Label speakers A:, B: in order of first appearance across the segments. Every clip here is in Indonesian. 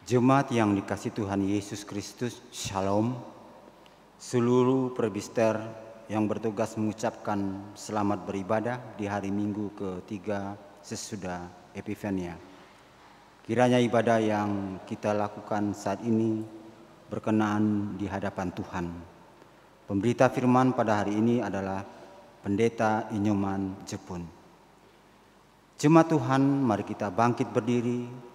A: Jemaat yang dikasihi Tuhan Yesus Kristus, Shalom. Seluruh presbiter yang bertugas mengucapkan selamat beribadah di hari Minggu ketiga sesudah Epifania. Kiranya ibadah yang kita lakukan saat ini berkenaan di hadapan Tuhan. Pemberita firman pada hari ini adalah Pendeta Inyoman Jepun. Jemaat Tuhan, mari kita bangkit berdiri.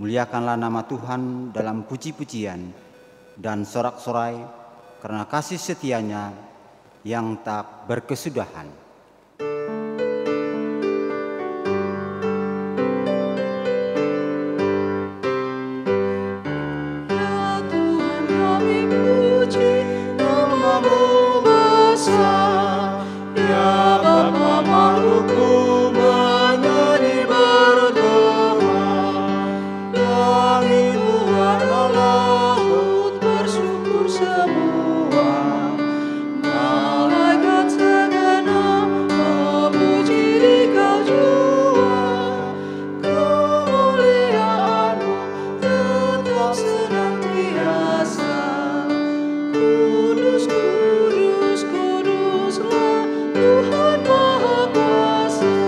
A: Muliakanlah nama Tuhan dalam puji-pujian dan sorak-sorai karena kasih setianya yang tak berkesudahan.
B: Ya Tuhan kami puji nama-Mu besar, ya Bapa makhlukmu menyanyi bergema. Langit warna laut bersyukur semua, malaikat segenap memuji Dikau jua. Kemuliaan-Mu tetap senantiasa. Kudus, kudus, kuduslah Tuhan Maha Kuasa.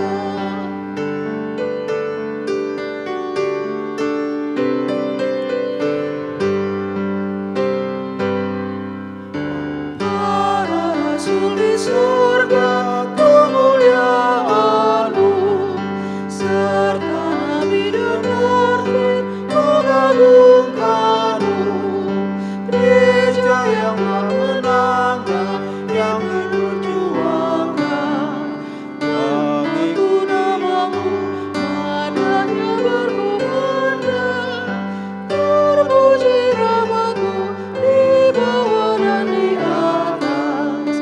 B: Para rasul di surga kemuliaan-Mu, serta nabi dan martir mengagungkan-Mu. Gereja yang menangkan, yang diperjuangkan, mengaku nama-Mu, nadanya berkumandang. Terpuji rahmat-Mu di bawah dan di atas,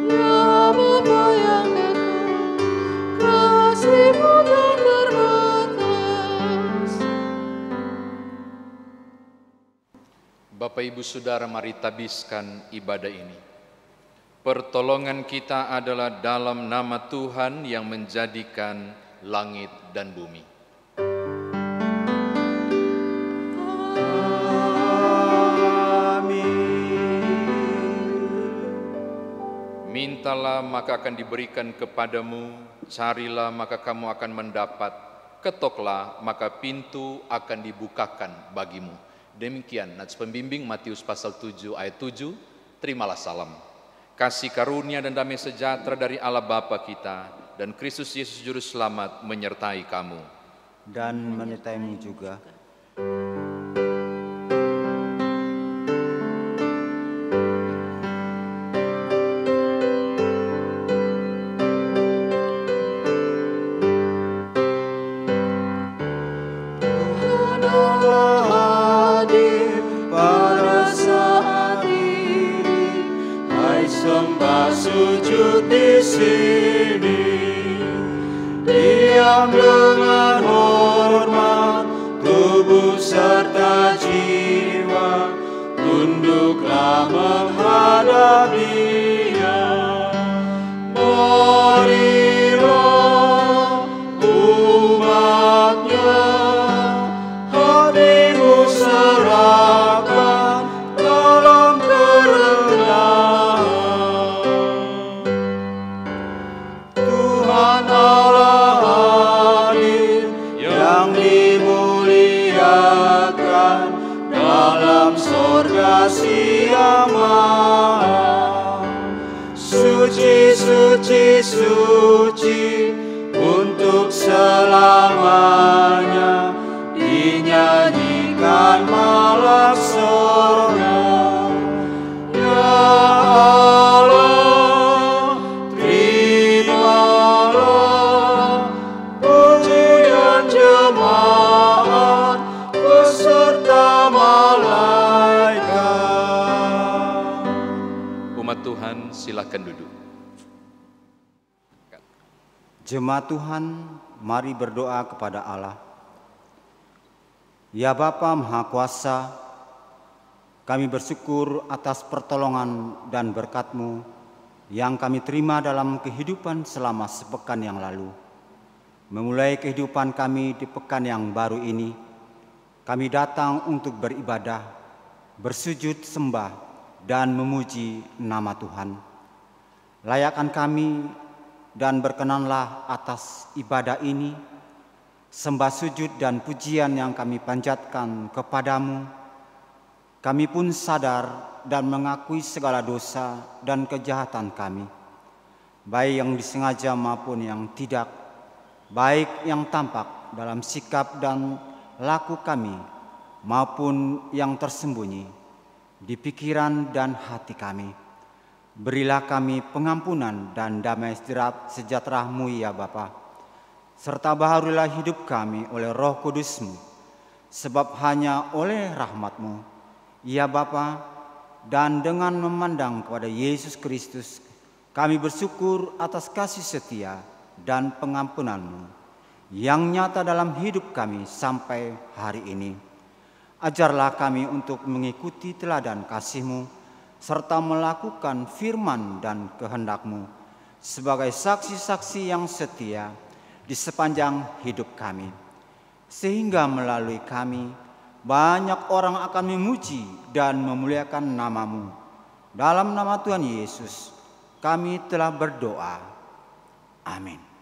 B: ya Bapa yang kekal, kasih-Mu tak terbatas.
C: Bapak Ibu Saudara, mari tabiskan ibadah ini. Pertolongan kita adalah dalam nama Tuhan yang menjadikan langit dan bumi. Mintalah maka akan diberikan kepadamu, carilah maka kamu akan mendapat, ketoklah maka pintu akan dibukakan bagimu. Demikian nats pembimbing Matius pasal 7 ayat 7. Terimalah salam. Kasih karunia dan damai sejahtera dari Allah Bapa kita dan Kristus Yesus Juru Selamat menyertai kamu.
A: Dan menyertaimu juga.
B: Tuhan Allah hadir pada saat ini, hai sembah sujud di sini. Diam dengan hormat, tubuh serta jiwa, tunduklah menghadap Dia. Marilah umat-Nya, hatimu serahkan dalam kerendahan. Tuhan Allah hadir yang dimuliakan dalam sorga Siang Maha. Suci, suci, suci untuk selamanya, dinyanyikan malak sorga. Ya Allah, terimalah pujian jemaat beserta malaikat.
C: Umat Tuhan, silakan duduk.
A: Jemaat Tuhan, mari berdoa kepada Allah. Ya Bapa Maha Kuasa, kami bersyukur atas pertolongan dan berkat-Mu yang kami terima dalam kehidupan selama sepekan yang lalu. Memulai kehidupan kami di pekan yang baru ini, Kami datang untuk beribadah, bersujud sembah, dan memuji nama Tuhan. Layakkan kami dan berkenanlah atas ibadah ini, sembah sujud dan pujian yang kami panjatkan kepadamu. Kami pun sadar dan mengakui segala dosa dan kejahatan kami, baik yang disengaja maupun yang tidak, baik yang tampak dalam sikap dan laku kami, maupun yang tersembunyi di pikiran dan hati kami. Berilah kami pengampunan dan damai sejahtera-Mu ya Bapa, serta baharulah hidup kami oleh Roh Kudus-Mu, sebab hanya oleh rahmat-Mu, ya Bapa, dan dengan memandang kepada Yesus Kristus, kami bersyukur atas kasih setia dan pengampunan-Mu yang nyata dalam hidup kami sampai hari ini. Ajarlah kami untuk mengikuti teladan kasih-Mu, serta melakukan firman dan kehendak-Mu sebagai saksi-saksi yang setia di sepanjang hidup kami, sehingga melalui kami banyak orang akan memuji dan memuliakan nama-Mu. Dalam nama Tuhan Yesus kami telah berdoa. Amin.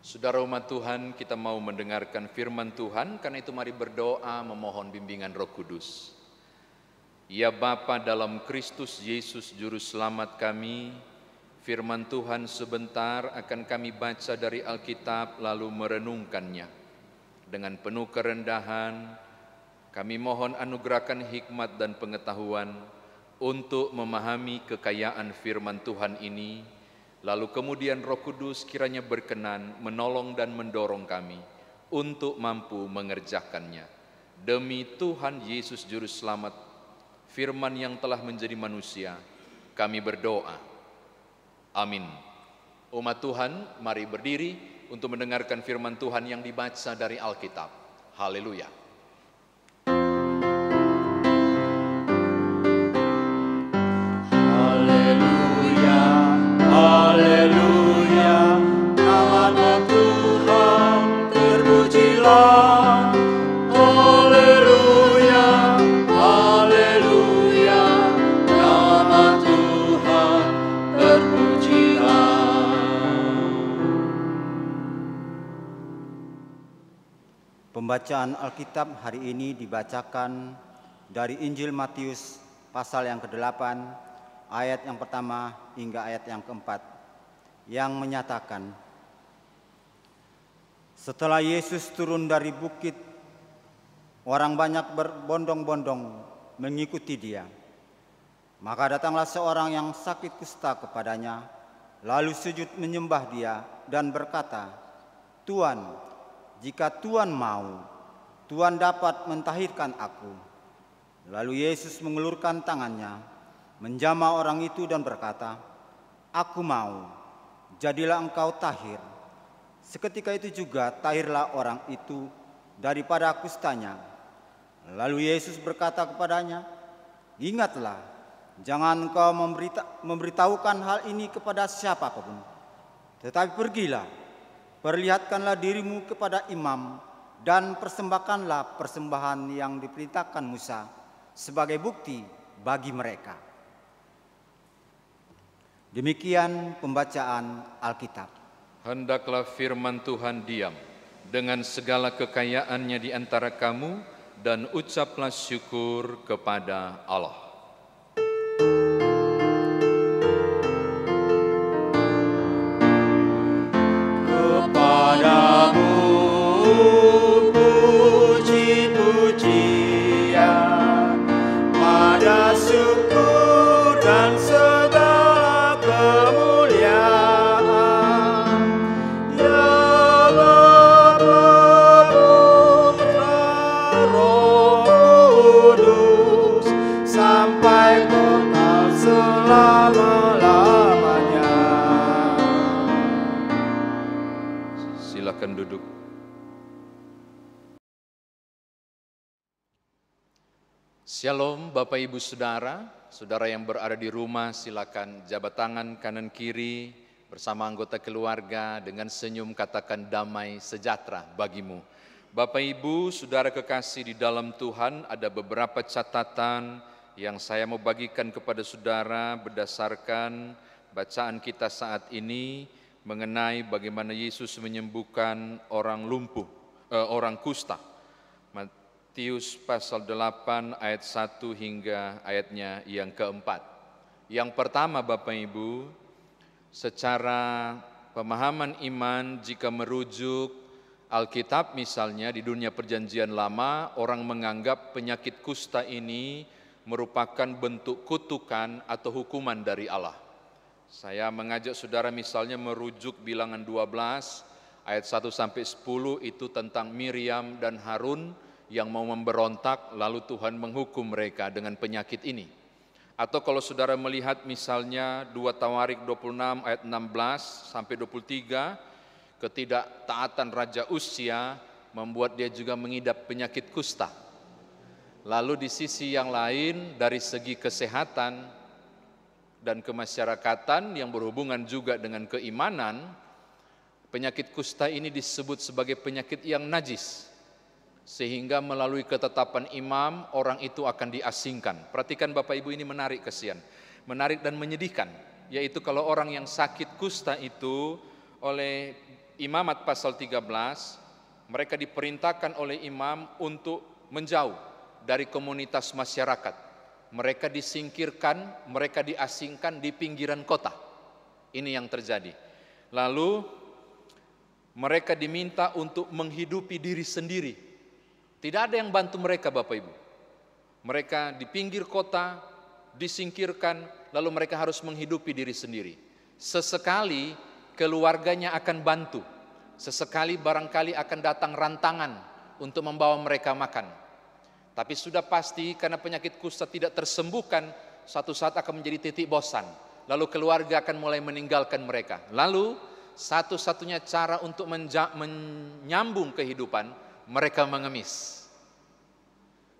C: Saudara umat Tuhan, kita mau mendengarkan firman Tuhan, karena itu mari berdoa memohon bimbingan Roh Kudus. Ya Bapa dalam Kristus Yesus Juru Selamat kami, firman Tuhan sebentar akan kami baca dari Alkitab lalu merenungkannya. Dengan penuh kerendahan, kami mohon anugerahkan hikmat dan pengetahuan untuk memahami kekayaan firman Tuhan ini. Lalu kemudian Roh Kudus kiranya berkenan menolong dan mendorong kami untuk mampu mengerjakannya. Demi Tuhan Yesus Juru Selamat, firman yang telah menjadi manusia, kami berdoa. Amin. Umat Tuhan, mari berdiri untuk mendengarkan firman Tuhan yang dibaca dari Alkitab. Haleluya.
B: Haleluya, nama Tuhan terpujilah. Haleluya, haleluya, nama Tuhan terpujilah.
A: Pembacaan Alkitab hari ini dibacakan dari Injil Matius pasal yang ke-8, ayat yang pertama hingga ayat yang keempat, yang menyatakan, setelah Yesus turun dari bukit, orang banyak berbondong-bondong mengikuti Dia. Maka datanglah seorang yang sakit kusta kepadanya, lalu sujud menyembah Dia dan berkata, Tuan, jika Tuan mau, Tuan dapat mentahirkan aku. Lalu Yesus mengulurkan tangannya, menjamah orang itu dan berkata, aku mau, jadilah engkau tahir. Seketika itu juga tahirlah orang itu daripada kustanya. Lalu Yesus berkata kepadanya, ingatlah, jangan engkau memberitahukan hal ini kepada siapapun. Tetapi pergilah, perlihatkanlah dirimu kepada imam dan persembahkanlah persembahan yang diperintahkan Musa sebagai bukti bagi mereka. Demikian pembacaan Alkitab.
C: Hendaklah firman Tuhan diam dengan segala kekayaannya di antara kamu, dan ucaplah syukur kepada Allah.
B: Kepadamu puji-pujian, pada syukur dan segala kemuliaan, ya Bapa, Putra, Roh Kudus, sampai kekal selama-lamanya.
C: Silakan duduk. Shalom Bapak Ibu Saudara, saudara yang berada di rumah silakan jabat tangan kanan kiri bersama anggota keluarga dengan senyum katakan damai sejahtera bagimu. Bapak Ibu Saudara kekasih di dalam Tuhan, ada beberapa catatan yang saya mau bagikan kepada saudara berdasarkan bacaan kita saat ini mengenai bagaimana Yesus menyembuhkan orang lumpuh, orang kusta. Matius pasal 8 ayat 1 hingga ayatnya yang keempat. Yang pertama Bapak Ibu, secara pemahaman iman jika merujuk Alkitab misalnya di dunia perjanjian lama, orang menganggap penyakit kusta ini merupakan bentuk kutukan atau hukuman dari Allah. Saya mengajak saudara misalnya merujuk bilangan 12 ayat 1 sampai 10 itu tentang Miriam dan Harun yang mau memberontak lalu Tuhan menghukum mereka dengan penyakit ini. Atau kalau saudara melihat misalnya 2 Tawarik 26 ayat 16 sampai 23, ketidaktaatan Raja Uzia membuat dia juga mengidap penyakit kusta. Lalu di sisi yang lain dari segi kesehatan dan kemasyarakatan yang berhubungan juga dengan keimanan, penyakit kusta ini disebut sebagai penyakit yang najis. Sehingga melalui ketetapan imam orang itu akan diasingkan. Perhatikan Bapak Ibu, ini menarik kasihan, menarik dan menyedihkan. Yaitu kalau orang yang sakit kusta itu oleh imamat pasal 13, mereka diperintahkan oleh imam untuk menjauh dari komunitas masyarakat. Mereka disingkirkan, mereka diasingkan di pinggiran kota. Ini yang terjadi. Lalu mereka diminta untuk menghidupi diri sendiri. Tidak ada yang bantu mereka Bapak Ibu. Mereka di pinggir kota, disingkirkan, lalu mereka harus menghidupi diri sendiri. Sesekali keluarganya akan bantu. Sesekali barangkali akan datang rantangan untuk membawa mereka makan. Tapi sudah pasti karena penyakit kusta tidak tersembuhkan, suatu saat akan menjadi titik bosan. Lalu keluarga akan mulai meninggalkan mereka. Lalu satu-satunya cara untuk menyambung kehidupan, mereka mengemis.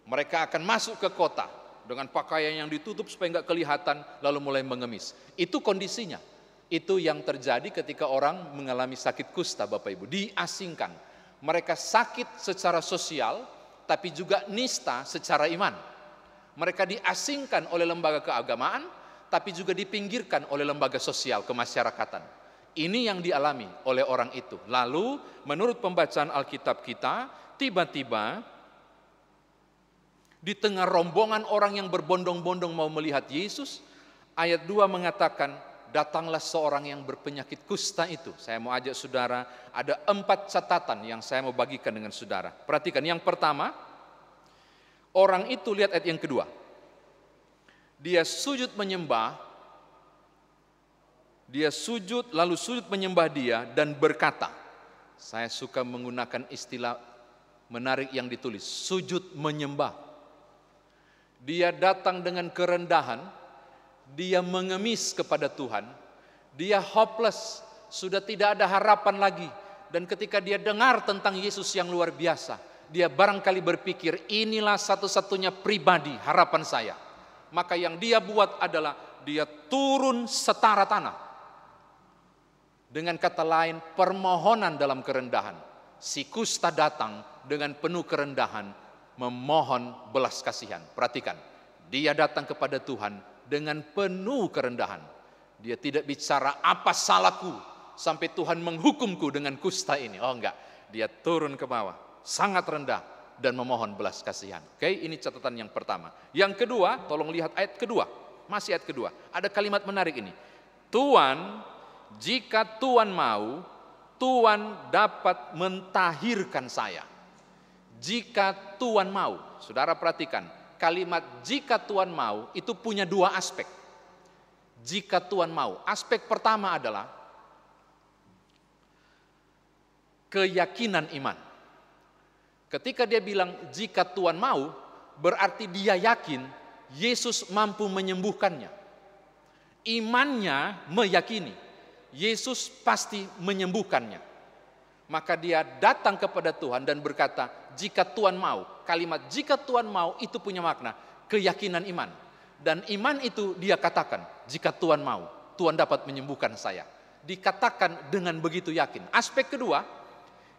C: Mereka akan masuk ke kota dengan pakaian yang ditutup supaya enggak kelihatan, lalu mulai mengemis. Itu kondisinya. Itu yang terjadi ketika orang mengalami sakit kusta Bapak Ibu, diasingkan. Mereka sakit secara sosial, tapi juga nista secara iman. Mereka diasingkan oleh lembaga keagamaan, tapi juga dipinggirkan oleh lembaga sosial kemasyarakatan. Ini yang dialami oleh orang itu. Lalu menurut pembacaan Alkitab kita, tiba-tiba di tengah rombongan orang yang berbondong-bondong mau melihat Yesus, ayat 2 mengatakan, datanglah seorang yang berpenyakit kusta itu. Saya mau ajak saudara, ada 4 catatan yang saya mau bagikan dengan saudara. Perhatikan, yang pertama, orang itu, lihat ayat yang kedua. Dia sujud menyembah, dia sujud, lalu sujud menyembah dia dan berkata, saya suka menggunakan istilah menarik yang ditulis, sujud menyembah. Dia datang dengan kerendahan, dia mengemis kepada Tuhan, dia hopeless, sudah tidak ada harapan lagi. Dan ketika dia dengar tentang Yesus yang luar biasa, dia barangkali berpikir, inilah satu-satunya pribadi harapan saya. Maka yang dia buat adalah dia turun setara tanah. Dengan kata lain, permohonan dalam kerendahan. Si kusta datang dengan penuh kerendahan, memohon belas kasihan. Perhatikan, dia datang kepada Tuhan dengan penuh kerendahan. Dia tidak bicara apa salahku sampai Tuhan menghukumku dengan kusta ini. Oh enggak, dia turun ke bawah, sangat rendah dan memohon belas kasihan. Oke, ini catatan yang pertama. Yang kedua, tolong lihat ayat kedua. Masih ayat kedua. Ada kalimat menarik ini. Tuhan, jika Tuhan mau, Tuhan dapat mentahirkan saya. Jika Tuhan mau. Saudara perhatikan, kalimat jika Tuhan mau itu punya dua aspek. Jika Tuhan mau. Aspek pertama adalah keyakinan iman. Ketika dia bilang jika Tuhan mau, berarti dia yakin Yesus mampu menyembuhkannya. Imannya meyakini Yesus pasti menyembuhkannya. Maka dia datang kepada Tuhan dan berkata, jika Tuhan mau. Kalimat jika Tuhan mau itu punya makna keyakinan iman. Dan iman itu dia katakan, jika Tuhan mau, Tuhan dapat menyembuhkan saya. Dikatakan dengan begitu yakin. Aspek kedua,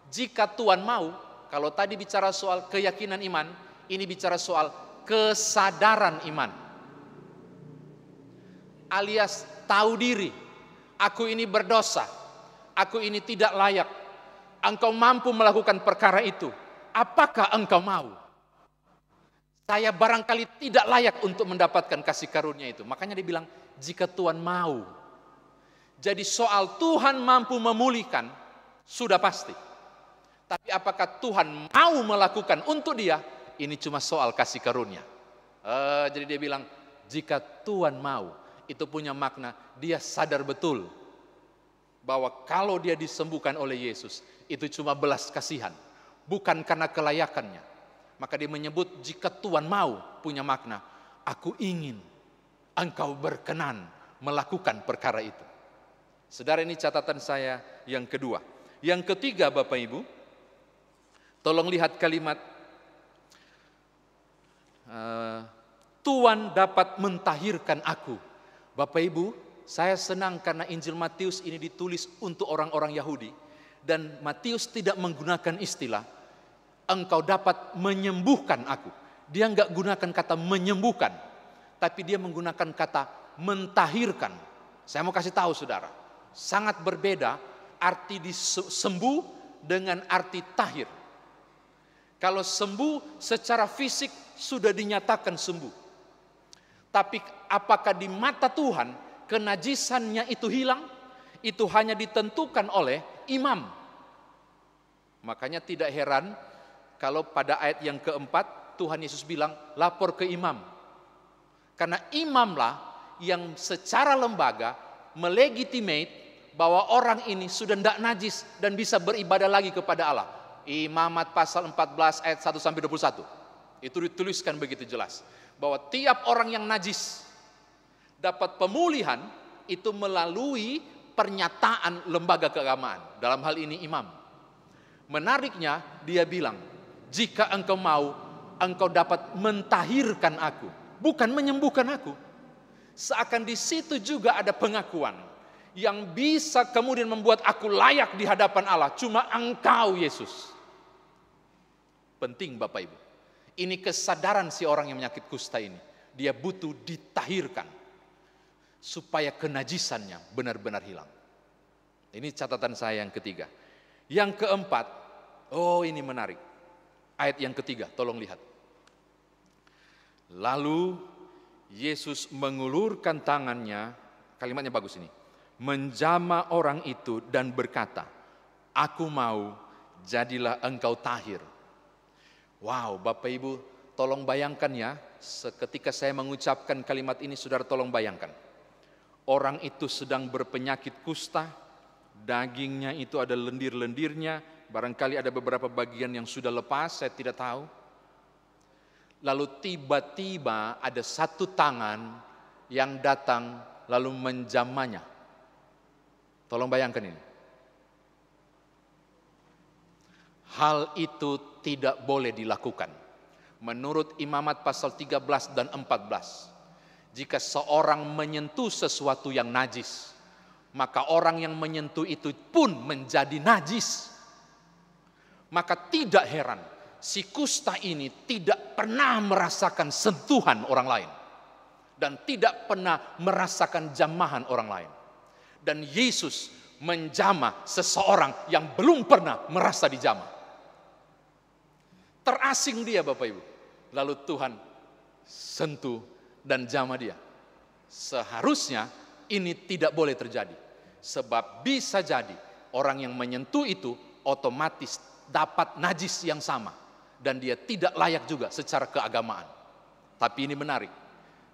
C: jika Tuhan mau, kalau tadi bicara soal keyakinan iman, ini bicara soal kesadaran iman. Alias tahu diri, aku ini berdosa, aku ini tidak layak. Engkau mampu melakukan perkara itu. Apakah engkau mau? Saya barangkali tidak layak untuk mendapatkan kasih karunia itu. Makanya dia bilang, jika Tuhan mau. Jadi soal Tuhan mampu memulihkan, sudah pasti. Tapi apakah Tuhan mau melakukan untuk dia? Ini cuma soal kasih karunia. Jadi dia bilang, jika Tuhan mau, itu punya makna, dia sadar betul. Bahwa kalau dia disembuhkan oleh Yesus, itu cuma belas kasihan. Bukan karena kelayakannya. Maka dia menyebut jika Tuhan mau punya makna, aku ingin engkau berkenan melakukan perkara itu. Saudara, ini catatan saya yang kedua. Yang ketiga Bapak Ibu, tolong lihat kalimat Tuhan dapat mentahirkan aku. Bapak Ibu, saya senang karena Injil Matius ini ditulis untuk orang-orang Yahudi. Dan Matius tidak menggunakan istilah engkau dapat menyembuhkan aku. Dia enggak gunakan kata menyembuhkan, tapi dia menggunakan kata mentahirkan. Saya mau kasih tahu saudara, sangat berbeda arti sembuh dengan arti tahir. Kalau sembuh secara fisik sudah dinyatakan sembuh. Tapi apakah di mata Tuhan kenajisannya itu hilang? Itu hanya ditentukan oleh imam. Makanya tidak heran kalau pada ayat yang keempat Tuhan Yesus bilang lapor ke imam. Karena imamlah yang secara lembaga melegitimate bahwa orang ini sudah tidak najis dan bisa beribadah lagi kepada Allah. Imamat pasal 14 ayat 1 sampai 21. Itu dituliskan begitu jelas bahwa tiap orang yang najis dapat pemulihan itu melalui pernyataan lembaga keagamaan. Dalam hal ini imam. Menariknya dia bilang, jika engkau mau, engkau dapat mentahirkan aku, bukan menyembuhkan aku. Seakan di situ juga ada pengakuan yang bisa kemudian membuat aku layak di hadapan Allah. Cuma engkau Yesus. Penting Bapak Ibu. Ini kesadaran si orang yang menyakit kusta ini. Dia butuh ditahirkan supaya kenajisannya benar-benar hilang. Ini catatan saya yang ketiga. Yang keempat, oh ini menarik. Ayat yang ketiga, tolong lihat. Lalu Yesus mengulurkan tangannya, kalimatnya bagus ini, menjamah orang itu dan berkata, aku mau, jadilah engkau tahir. Wow, Bapak Ibu, tolong bayangkan ya, ketika saya mengucapkan kalimat ini, saudara tolong bayangkan. Orang itu sedang berpenyakit kusta, dagingnya itu ada lendir-lendirnya, barangkali ada beberapa bagian yang sudah lepas, saya tidak tahu. Lalu tiba-tiba ada satu tangan yang datang lalu menjamahnya. Tolong bayangkan ini. Hal itu tidak boleh dilakukan. Menurut Imamat pasal 13 dan 14. Jika seorang menyentuh sesuatu yang najis, maka orang yang menyentuh itu pun menjadi najis. Maka tidak heran si kusta ini tidak pernah merasakan sentuhan orang lain. dan tidak pernah merasakan jamahan orang lain. Dan Yesus menjamah seseorang yang belum pernah merasa dijamah. Terasing dia Bapak Ibu. Lalu Tuhan sentuh dan jamah dia. Seharusnya ini tidak boleh terjadi. Sebab bisa jadi orang yang menyentuh itu otomatis dapat najis yang sama. Dan dia tidak layak juga secara keagamaan. Tapi ini menarik.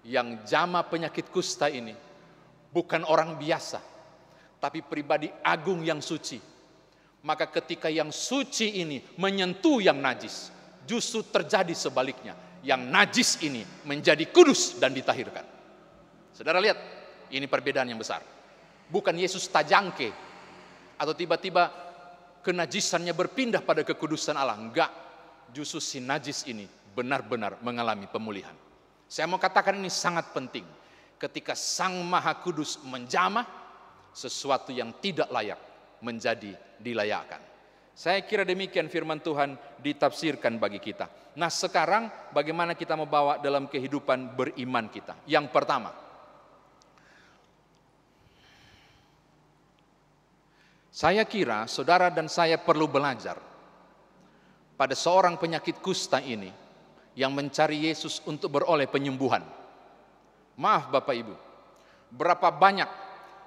C: Yang jamah penyakit kusta ini bukan orang biasa. Tapi pribadi agung yang suci. Maka ketika yang suci ini menyentuh yang najis, justru terjadi sebaliknya. Yang najis ini menjadi kudus dan ditahirkan. Saudara lihat, ini perbedaan yang besar. Bukan Yesus tajangke atau tiba-tiba kenajisannya berpindah pada kekudusan Allah. Enggak, justru si najis ini benar-benar mengalami pemulihan. Saya mau katakan ini sangat penting. Ketika Sang Maha Kudus menjamah, sesuatu yang tidak layak menjadi dilayakkan. Saya kira demikian firman Tuhan ditafsirkan bagi kita. Nah sekarang bagaimana kita membawa dalam kehidupan beriman kita? Yang pertama, saya kira saudara dan saya perlu belajar pada seorang penyakit kusta ini yang mencari Yesus untuk beroleh penyembuhan. Maaf Bapak Ibu, berapa banyak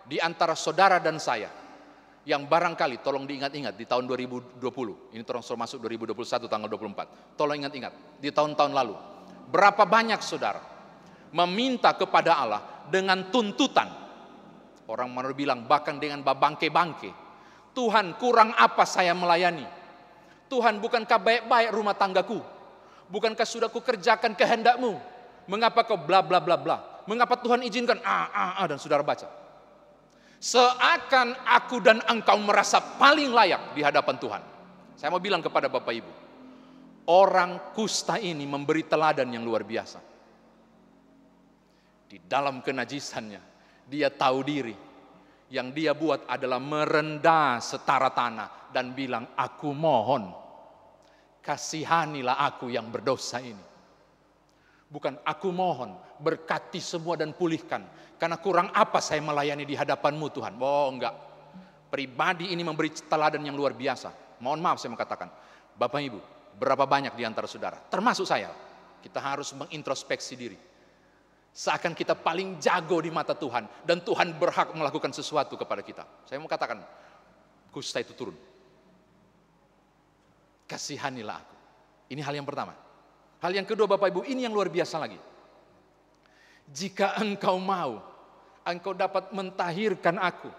C: di antara saudara dan saya yang barangkali, tolong diingat-ingat di tahun 2020, ini terus masuk 2021 tanggal 24, tolong ingat-ingat di tahun-tahun lalu, berapa banyak saudara meminta kepada Allah dengan tuntutan, orang mau bilang bahkan dengan babangke-bangke, Tuhan kurang apa saya melayani, Tuhan bukankah baik-baik rumah tanggaku, bukankah sudah kukerjakan kehendak-Mu, mengapa kau bla bla bla bla, mengapa Tuhan izinkan dan saudara baca. Seakan aku dan engkau merasa paling layak di hadapan Tuhan. Saya mau bilang kepada Bapak Ibu, orang kusta ini memberi teladan yang luar biasa. Di dalam kenajisannya, dia tahu diri. Yang dia buat adalah merendah setara tanah dan bilang, aku mohon, kasihanilah aku yang berdosa ini. Bukan aku mohon, berkati semua dan pulihkan. Karena kurang apa saya melayani di hadapan-Mu Tuhan. Oh enggak. Pribadi ini memberi teladan yang luar biasa. Mohon maaf saya mengatakan. Bapak Ibu, berapa banyak di antara saudara, termasuk saya, kita harus mengintrospeksi diri. Seakan kita paling jago di mata Tuhan. Dan Tuhan berhak melakukan sesuatu kepada kita. Saya mau katakan, kusta itu turun. Kasihanilah aku. Ini hal yang pertama. Hal yang kedua Bapak Ibu, ini yang luar biasa lagi. Jika engkau mau, engkau dapat mentahirkan aku.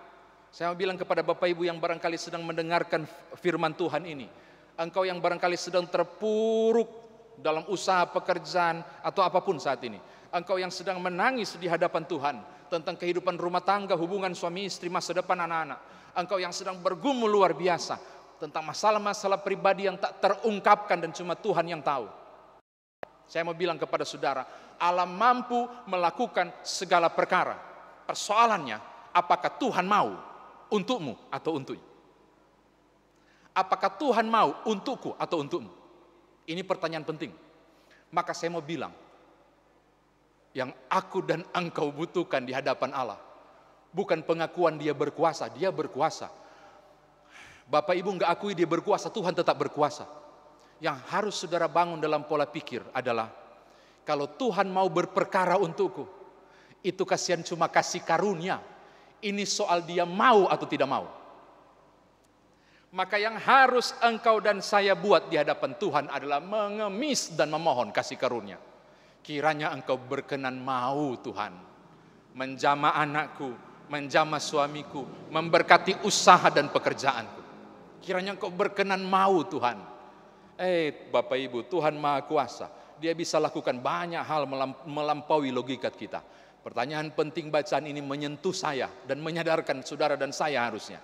C: Saya mau bilang kepada Bapak Ibu yang barangkali sedang mendengarkan firman Tuhan ini. Engkau yang barangkali sedang terpuruk dalam usaha pekerjaan atau apapun saat ini. Engkau yang sedang menangis di hadapan Tuhan tentang kehidupan rumah tangga, hubungan suami istri, masa depan anak-anak. Engkau yang sedang bergumul luar biasa tentang masalah-masalah pribadi yang tak terungkapkan dan cuma Tuhan yang tahu. Saya mau bilang kepada saudara, Allah mampu melakukan segala perkara. Persoalannya, apakah Tuhan mau untukmu atau untuknya? Apakah Tuhan mau untukku atau untukmu? Ini pertanyaan penting. Maka saya mau bilang, yang aku dan engkau butuhkan di hadapan Allah, bukan pengakuan dia berkuasa, dia berkuasa. Bapak Ibu enggak akui dia berkuasa, Tuhan tetap berkuasa. Yang harus saudara bangun dalam pola pikir adalah, kalau Tuhan mau berperkara untukku, itu kasihan cuma kasih karunia. Ini soal dia mau atau tidak mau. Maka yang harus engkau dan saya buat di hadapan Tuhan adalah mengemis dan memohon kasih karunia. Kiranya engkau berkenan mau Tuhan, menjamah anakku, menjamah suamiku, memberkati usaha dan pekerjaanku. Kiranya engkau berkenan mau Tuhan. Bapak Ibu, Tuhan Maha Kuasa. Dia bisa lakukan banyak hal melampaui logika kita. Pertanyaan penting bacaan ini menyentuh saya dan menyadarkan saudara dan saya harusnya.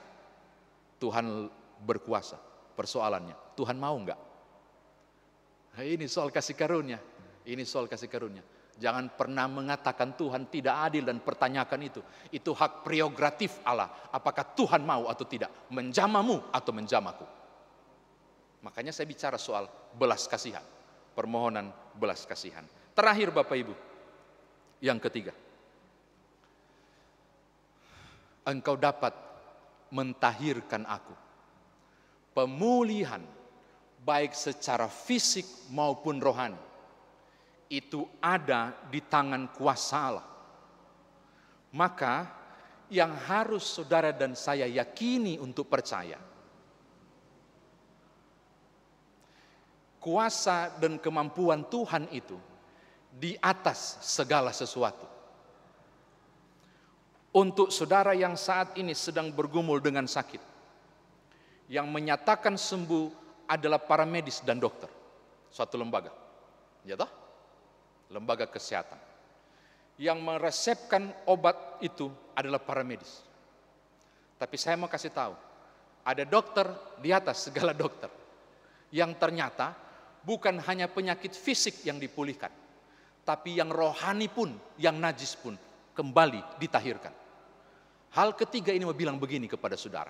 C: Tuhan berkuasa. Persoalannya, Tuhan mau enggak? Ini soal kasih karunia. Ini soal kasih karunia. Jangan pernah mengatakan Tuhan tidak adil dan pertanyakan itu. Itu hak prerogatif Allah. Apakah Tuhan mau atau tidak? Menjamamu atau menjamaku? Makanya saya bicara soal belas kasihan. Permohonan belas kasihan. Terakhir Bapak Ibu. Yang ketiga, Engkau dapat mentahirkan aku. Pemulihan baik secara fisik maupun rohani itu ada di tangan kuasa Allah. Maka yang harus saudara dan saya yakini untuk percaya, kuasa dan kemampuan Tuhan itu di atas segala sesuatu. Untuk saudara yang saat ini sedang bergumul dengan sakit, yang menyatakan sembuh adalah para medis dan dokter, suatu lembaga, ya toh? Lembaga kesehatan. Yang meresepkan obat itu adalah para medis. Tapi saya mau kasih tahu, ada dokter di atas segala dokter, yang ternyata bukan hanya penyakit fisik yang dipulihkan, tapi yang rohani pun, yang najis pun kembali ditahirkan. Hal ketiga ini mau bilang begini kepada saudara.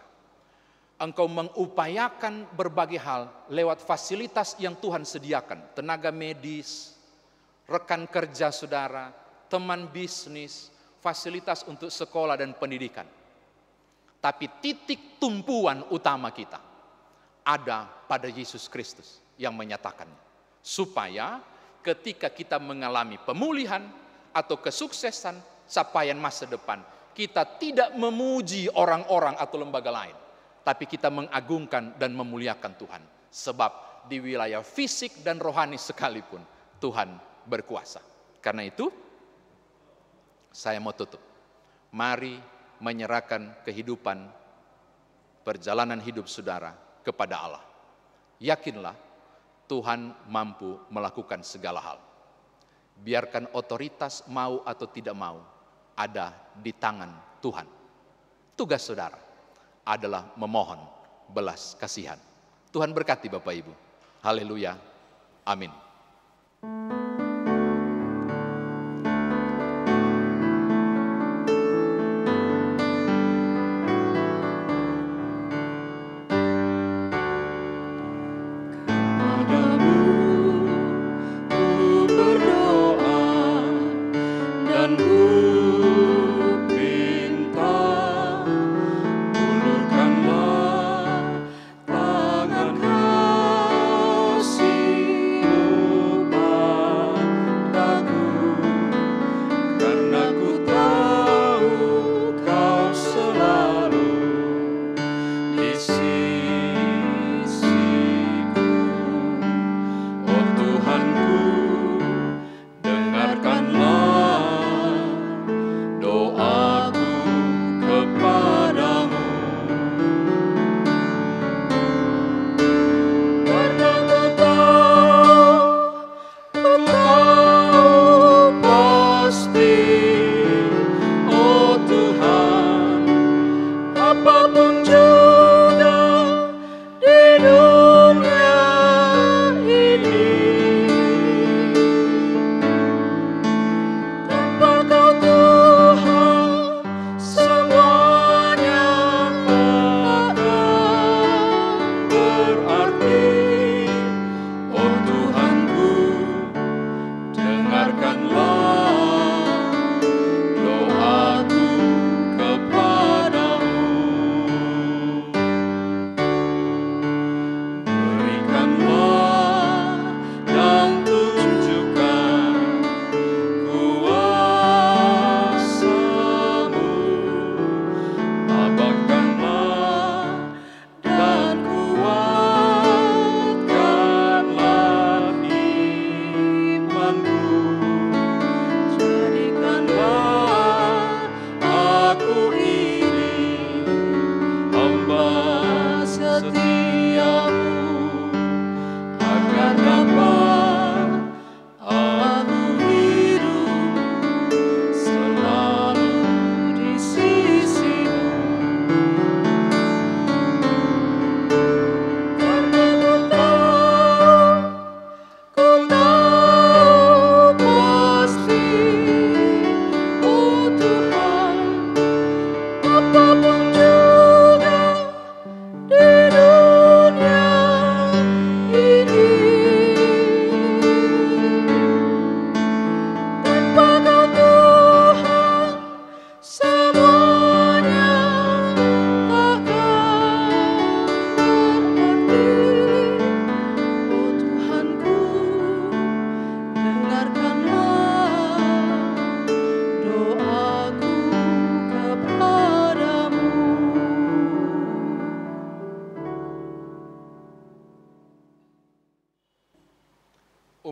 C: Engkau mengupayakan berbagai hal lewat fasilitas yang Tuhan sediakan. Tenaga medis, rekan kerja saudara, teman bisnis, fasilitas untuk sekolah dan pendidikan. Tapi titik tumpuan utama kita ada pada Yesus Kristus yang menyatakannya. Supaya ketika kita mengalami pemulihan atau kesuksesan, capaian masa depan, kita tidak memuji orang-orang atau lembaga lain, tapi kita mengagungkan dan memuliakan Tuhan. Sebab di wilayah fisik dan rohani sekalipun Tuhan berkuasa. Karena itu saya mau tutup. Mari menyerahkan kehidupan, perjalanan hidup saudara kepada Allah. Yakinlah Tuhan mampu melakukan segala hal. Biarkan otoritas mau atau tidak mau ada di tangan Tuhan. Tugas saudara adalah memohon belas kasihan. Tuhan berkati Bapak Ibu. Haleluya. Amin.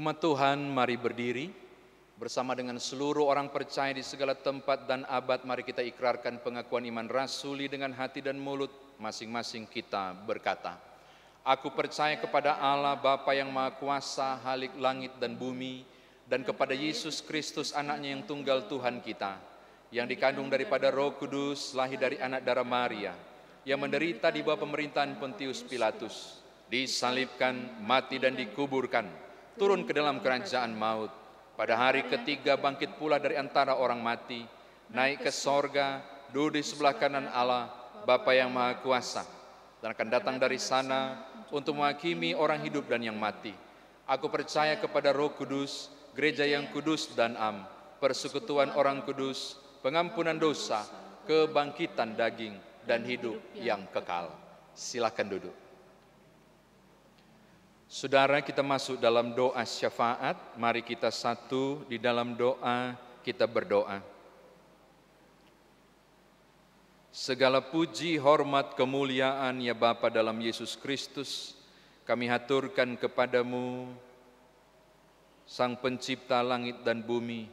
C: Umat Tuhan, mari berdiri. Bersama dengan seluruh orang percaya di segala tempat dan abad, mari kita ikrarkan pengakuan iman rasuli dengan hati dan mulut. Masing-masing kita berkata, Aku percaya kepada Allah Bapa yang Maha Kuasa, Halik langit dan bumi, dan kepada Yesus Kristus anaknya yang tunggal Tuhan kita, yang dikandung daripada Roh Kudus, lahir dari anak darah Maria, yang menderita di bawah pemerintahan Pontius Pilatus, disalibkan, mati dan dikuburkan, turun ke dalam kerajaan maut, pada hari ketiga bangkit pula dari antara orang mati, naik ke sorga, duduk di sebelah kanan Allah, Bapa yang Maha Kuasa, dan akan datang dari sana untuk menghakimi orang hidup dan yang mati. Aku percaya kepada Roh Kudus, gereja yang kudus dan am, persekutuan orang kudus, pengampunan dosa, kebangkitan daging, dan hidup yang kekal. Silakan duduk. Saudara, kita masuk dalam doa syafaat. Mari kita satu di dalam doa, kita berdoa. Segala puji, hormat, kemuliaan ya Bapa dalam Yesus Kristus, kami haturkan kepadamu, Sang Pencipta langit dan bumi,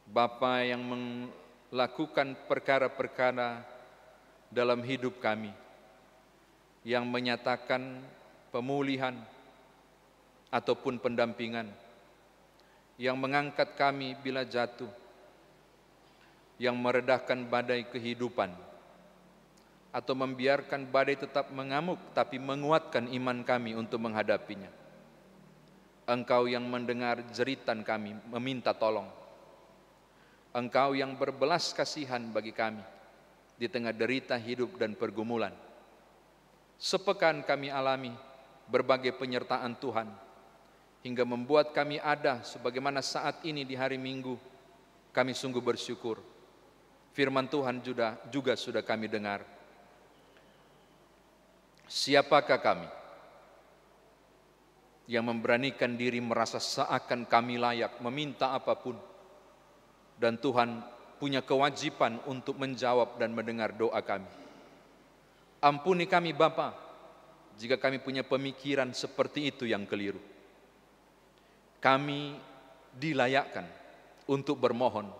C: Bapa yang melakukan perkara-perkara dalam hidup kami, yang menyatakan pemulihan ataupun pendampingan, yang mengangkat kami bila jatuh, yang meredahkan badai kehidupan, atau membiarkan badai tetap mengamuk tapi menguatkan iman kami untuk menghadapinya. Engkau yang mendengar jeritan kami meminta tolong. Engkau yang berbelas kasihan bagi kami di tengah derita hidup dan pergumulan. Sepekan kami alami berbagai penyertaan Tuhan, hingga membuat kami ada sebagaimana saat ini di hari Minggu. Kami sungguh bersyukur. Firman Tuhan juga sudah kami dengar. Siapakah kami yang memberanikan diri merasa seakan kami layak meminta apapun, dan Tuhan punya kewajiban untuk menjawab dan mendengar doa kami. Ampuni kami Bapa, jika kami punya pemikiran seperti itu yang keliru. Kami dilayakkan untuk bermohon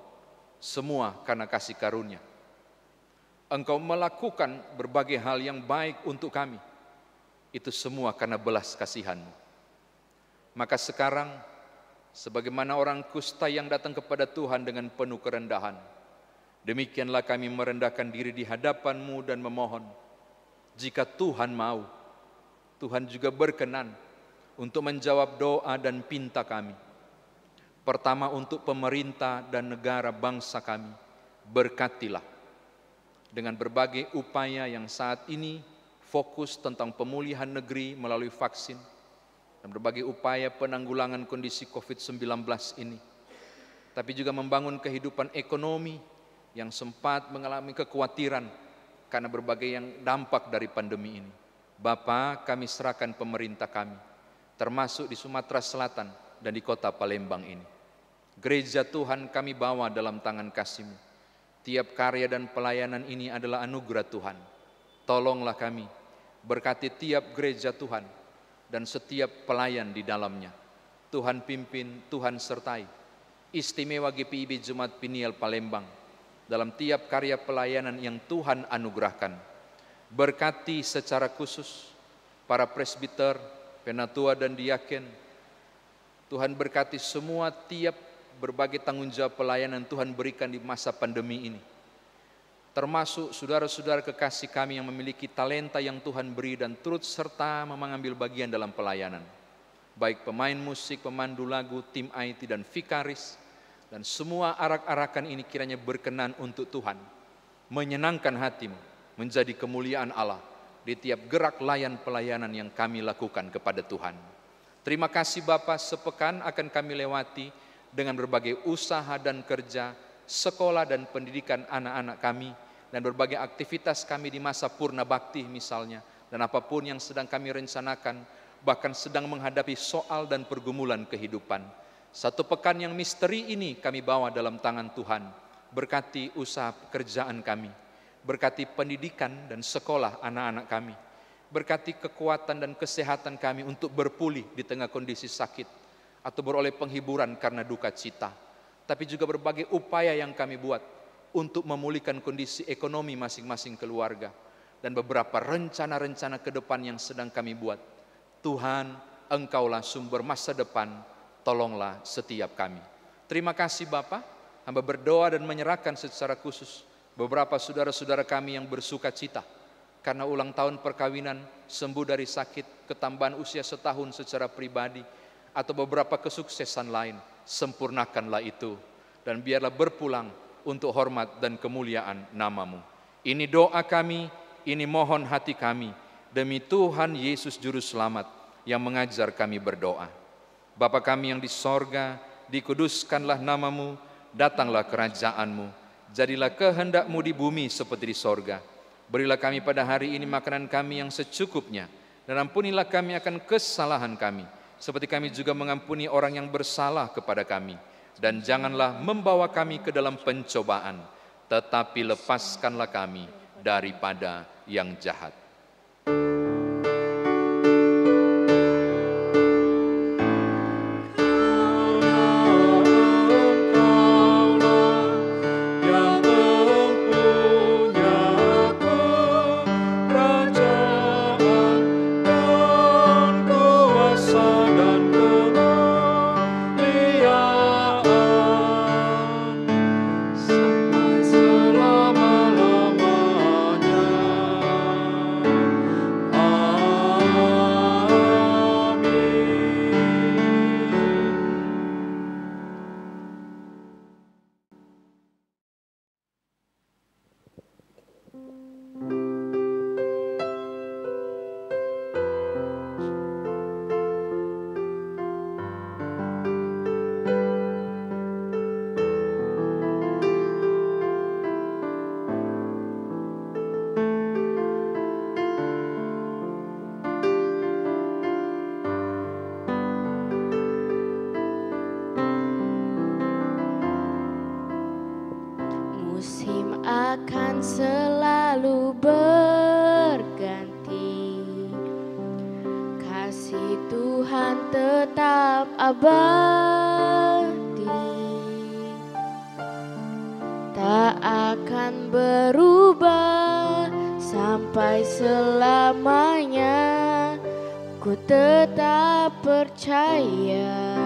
C: semua karena kasih karunia. Engkau melakukan berbagai hal yang baik untuk kami. Itu semua karena belas kasihan-Mu. Maka sekarang, sebagaimana orang kusta yang datang kepada Tuhan dengan penuh kerendahan, demikianlah kami merendahkan diri di hadapan-Mu dan memohon, jika Tuhan mau, Tuhan juga berkenan untuk menjawab doa dan pinta kami. Pertama, untuk pemerintah dan negara bangsa kami, berkatilah. Dengan berbagai upaya yang saat ini fokus tentang pemulihan negeri melalui vaksin, dan berbagai upaya penanggulangan kondisi COVID-19 ini, tapi juga membangun kehidupan ekonomi yang sempat mengalami kekhawatiran karena berbagai yang dampak dari pandemi ini. Bapa, kami serahkan pemerintah kami, termasuk di Sumatera Selatan dan di kota Palembang ini. Gereja Tuhan kami bawa dalam tangan kasih-Mu. Tiap karya dan pelayanan ini adalah anugerah Tuhan. Tolonglah kami, berkati tiap gereja Tuhan dan setiap pelayan di dalamnya. Tuhan pimpin, Tuhan sertai. Istimewa GPIB Jumat Piniel Palembang dalam tiap karya pelayanan yang Tuhan anugerahkan. Berkati secara khusus para presbiter, penatua dan diaken. Tuhan berkati semua tiap berbagai tanggung jawab pelayanan Tuhan berikan di masa pandemi ini. Termasuk saudara-saudara kekasih kami yang memiliki talenta yang Tuhan beri dan turut serta mengambil bagian dalam pelayanan. Baik pemain musik, pemandu lagu, tim IT dan vikaris, dan semua arak-arakan ini kiranya berkenan untuk Tuhan, menyenangkan hati-Mu, menjadi kemuliaan Allah di tiap gerak layan pelayanan yang kami lakukan kepada Tuhan. Terima kasih Bapa, sepekan akan kami lewati dengan berbagai usaha dan kerja, sekolah dan pendidikan anak-anak kami, dan berbagai aktivitas kami di masa purna bakti misalnya, dan apapun yang sedang kami rencanakan, bahkan sedang menghadapi soal dan pergumulan kehidupan. Satu pekan yang misteri ini kami bawa dalam tangan Tuhan. Berkati usaha pekerjaan kami, berkati pendidikan dan sekolah anak-anak kami, Berkati kekuatan dan kesehatan kami untuk berpulih di tengah kondisi sakit atau beroleh penghiburan karena duka cita. Tapi juga berbagai upaya yang kami buat untuk memulihkan kondisi ekonomi masing-masing keluarga. Dan beberapa rencana-rencana ke depan yang sedang kami buat. Tuhan, Engkaulah sumber masa depan, tolonglah setiap kami. Terima kasih Bapa, hamba berdoa dan menyerahkan secara khusus beberapa saudara-saudara kami yang bersuka cita karena ulang tahun perkawinan, sembuh dari sakit, ketambahan usia setahun secara pribadi, atau beberapa kesuksesan lain. Sempurnakanlah itu, dan biarlah berpulang untuk hormat dan kemuliaan nama-Mu. Ini doa kami, ini mohon hati kami, demi Tuhan Yesus Juru Selamat yang mengajar kami berdoa. Bapa kami yang di sorga, dikuduskanlah nama-Mu, datanglah kerajaan-Mu, jadilah kehendak-Mu di bumi seperti di sorga. Berilah kami pada hari ini makanan kami yang secukupnya, dan ampunilah kami akan kesalahan kami, seperti kami juga mengampuni orang yang bersalah kepada kami. Dan janganlah membawa kami ke dalam pencobaan, tetapi lepaskanlah kami daripada yang jahat.
D: Akan selalu berganti, kasih Tuhan tetap abadi, tak akan berubah sampai selamanya. Ku tetap percaya.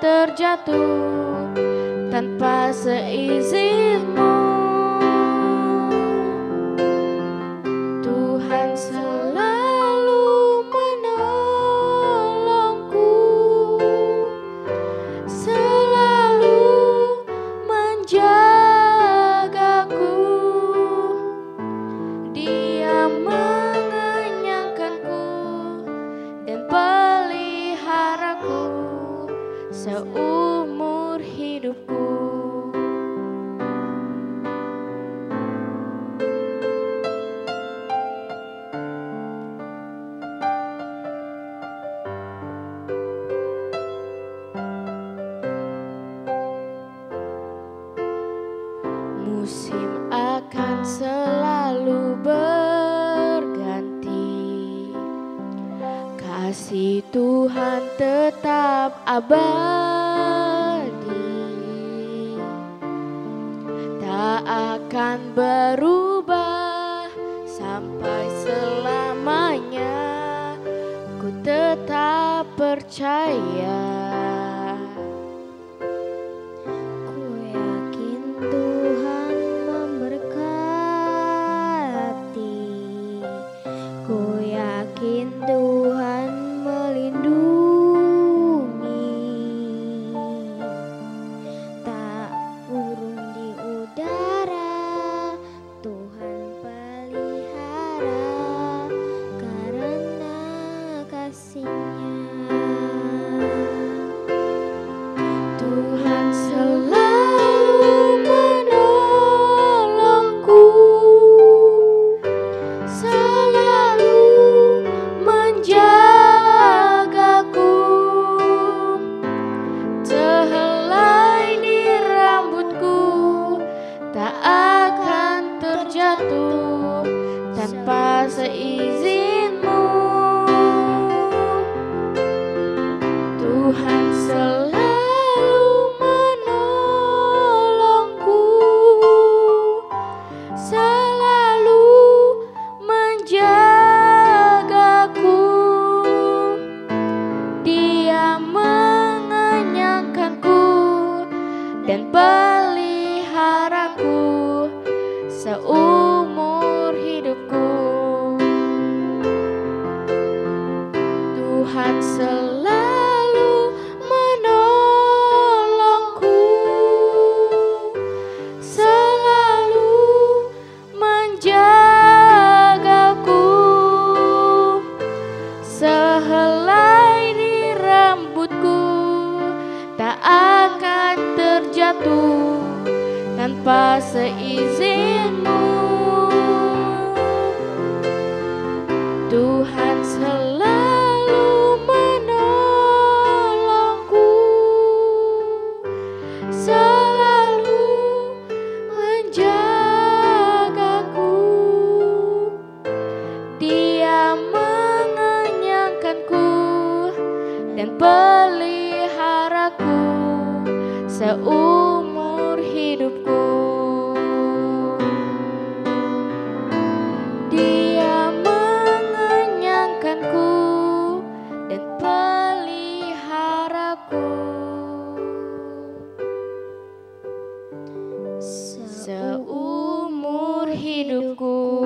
D: Terjatuh tanpa seizinmu. Tuhan selalu menolongku, selalu menjagaku. Dia mengenyangkanku dan peliharaku seumur hidupku. Musim akan selalu berganti, kasih Tuhan tetap abadi, tak akan berubah sampai selamanya. Ku tetap percaya. Ku yakin Tuhan selalu menolongku, selalu menjagaku. Sehelai di rambutku tak akan terjatuh tanpa seizinmu. Tuhan selalu menolongku, selalu menjagaku. Dia mengenyangkanku dan peliharaku seumur hidupku. Dia mengenyangkanku dan peliharaku seumur hidupku.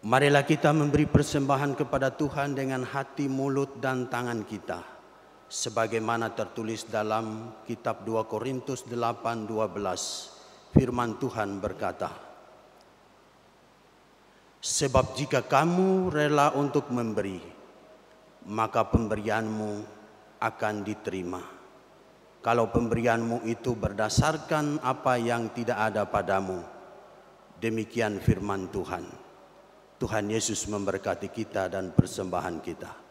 E: Marilah kita memberi persembahan kepada Tuhan dengan hati, mulut, dan tangan kita. Sebagaimana tertulis dalam kitab 2 Korintus 8:12, firman Tuhan berkata, "Sebab jika kamu rela untuk memberi, maka pemberianmu akan diterima. Kalau pemberianmu itu berdasarkan apa yang tidak ada padamu." Demikian firman Tuhan. Tuhan Yesus memberkati kita dan persembahan kita.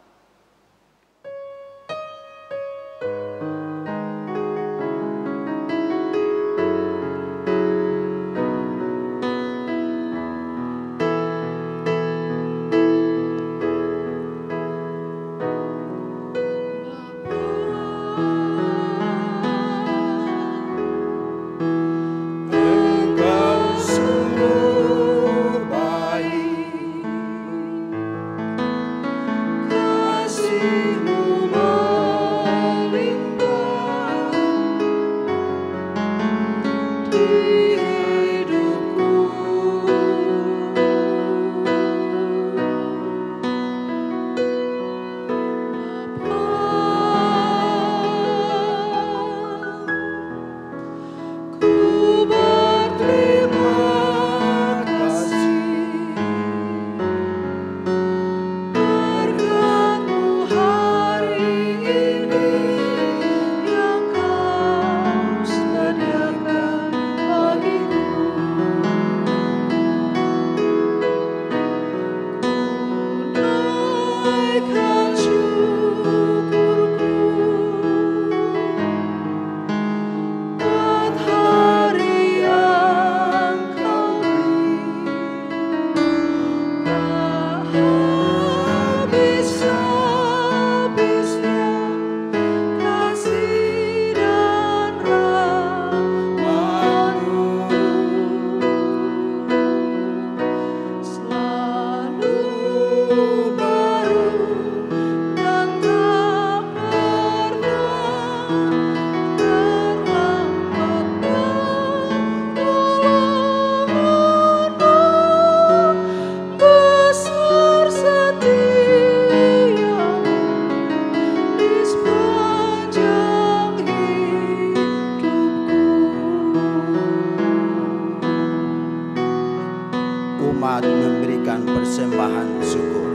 E: Umat memberikan persembahan syukur.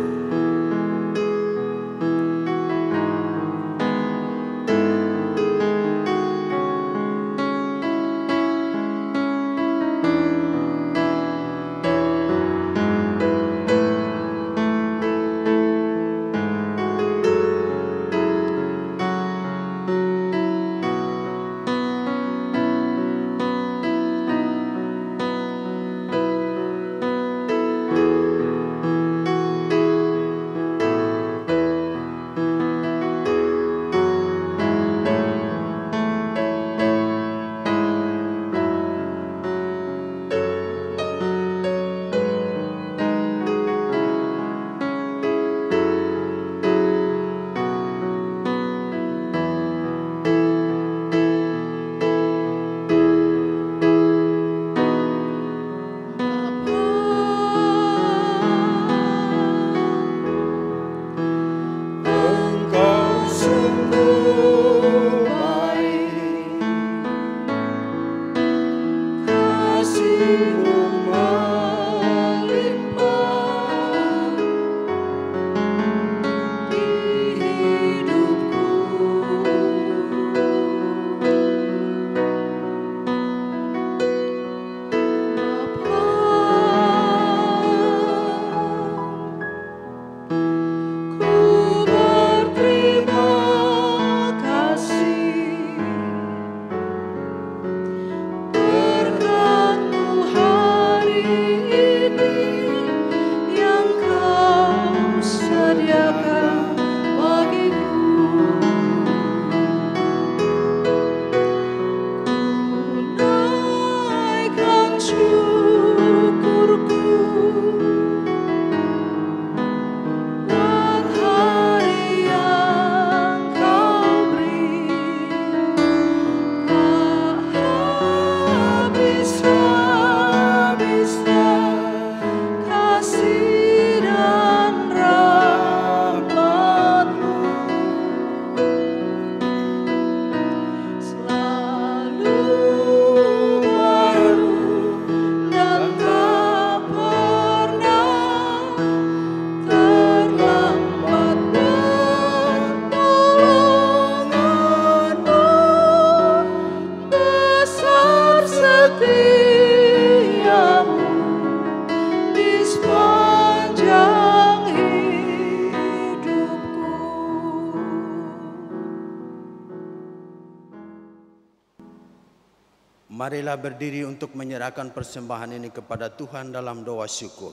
E: Marilah berdiri untuk menyerahkan persembahan ini kepada Tuhan dalam doa syukur.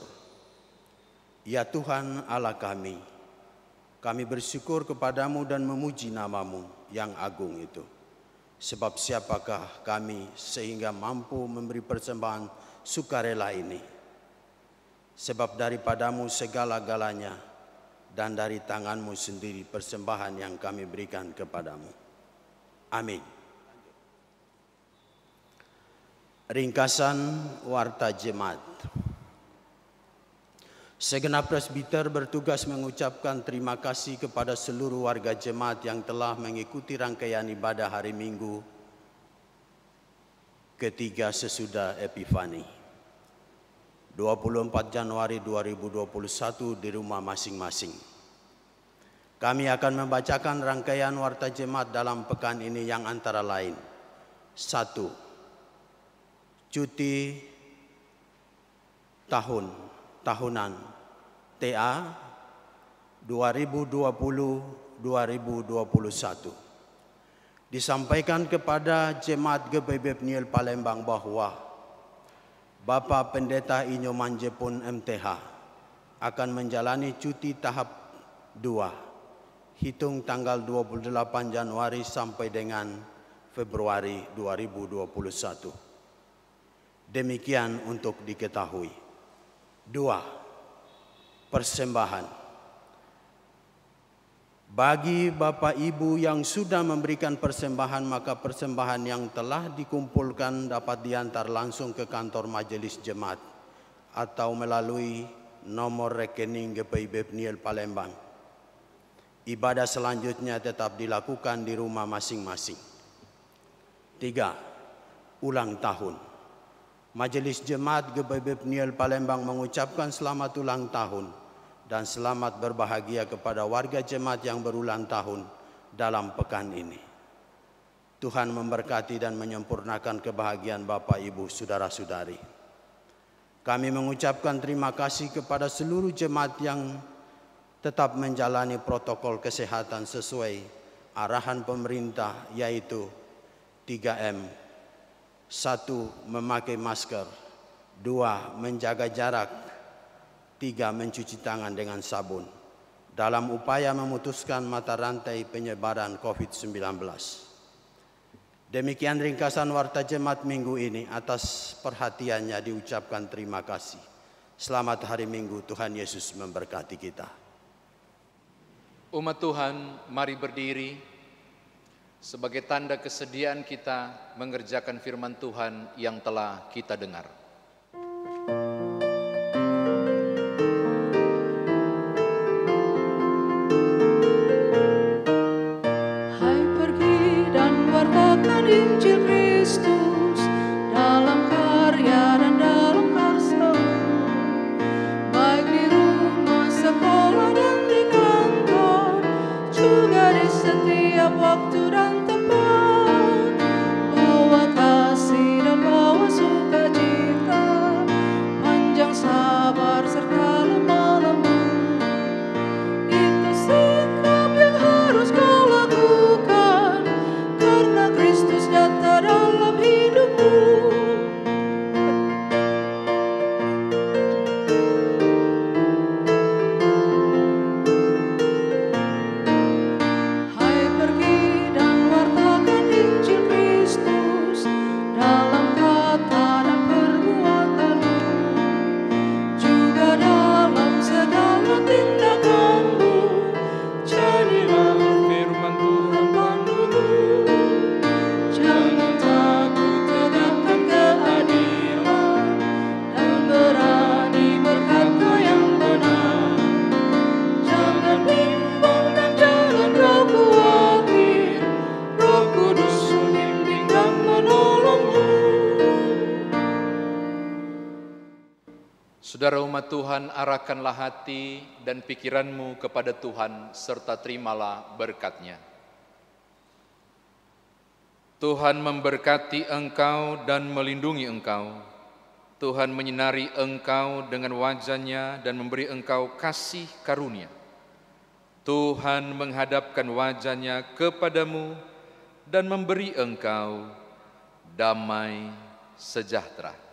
E: Ya Tuhan Allah kami bersyukur kepadamu dan memuji namamu yang agung itu. Sebab siapakah kami sehingga mampu memberi persembahan sukarela ini? Sebab daripadamu segala-galanya dan dari tanganmu sendiri persembahan yang kami berikan kepadamu. Amin. Ringkasan Warta Jemaat. Segenap presbiter bertugas mengucapkan terima kasih kepada seluruh warga jemaat yang telah mengikuti rangkaian ibadah hari Minggu ketiga sesudah Epifani 24 Januari 2021 di rumah masing-masing. Kami akan membacakan rangkaian warta jemaat dalam pekan ini yang antara lain: 1. Cuti tahunan TA 2020-2021. Disampaikan kepada Jemaat GBB Pniel Palembang bahwa Bapak Pendeta Inyo Manjepun MTH akan menjalani cuti tahap 2 hitung tanggal 28 Januari sampai dengan Februari 2021. Demikian untuk diketahui. 2. Persembahan. Bagi Bapak Ibu yang sudah memberikan persembahan, maka persembahan yang telah dikumpulkan dapat diantar langsung ke kantor majelis jemaat atau melalui nomor rekening GPIB Pniel Palembang. Ibadah selanjutnya tetap dilakukan di rumah masing-masing. 3. Ulang tahun. Majelis Jemaat GBB Pniel Palembang mengucapkan selamat ulang tahun dan selamat berbahagia kepada warga jemaat yang berulang tahun dalam pekan ini. Tuhan memberkati dan menyempurnakan kebahagiaan Bapak, Ibu, Saudara-saudari. Kami mengucapkan terima kasih kepada seluruh jemaat yang tetap menjalani protokol kesehatan sesuai arahan pemerintah, yaitu 3M. 1. Memakai masker. 2. Menjaga jarak. 3. Mencuci tangan dengan sabun dalam upaya memutuskan mata rantai penyebaran COVID-19. Demikian ringkasan warta jemaat minggu ini. Atas perhatiannya diucapkan terima kasih. Selamat hari Minggu. Tuhan Yesus memberkati kita.
C: Umat Tuhan, mari berdiri sebagai tanda kesediaan kita mengerjakan firman Tuhan yang telah kita dengar.
F: Hai, pergi dan wartakan Injil Kristus dalam karya dan dalam karsamu, baik di rumah, sekolah dan di kantor, juga di setiap waktu dan tempat. Bawa kasih dan bawa sukacita, panjang sabar serta lemah lembut. Itu sikap yang harus kau lakukan, karena Kristus nyata dalam hidupmu. Hai, pergi dan wartakan Injil Kristus dalam kata dan perbuatanmu, juga dalam segala tindakanmu. Jadilah firman Tuhan pandumu, jangan takut tegakkan keadilan dan berani berkata yang benar. Jangan bimbang dan jangan kau khawatir, Roh Kudus membimbing dan menolongmu.
C: Saudara umat Tuhan, arahkanlah hati dan pikiranmu kepada Tuhan serta terimalah berkat-Nya. Tuhan memberkati engkau dan melindungi engkau. Tuhan menyinari engkau dengan wajah-Nya dan memberi engkau kasih karunia. Tuhan menghadapkan wajah-Nya kepadamu dan memberi engkau damai sejahtera.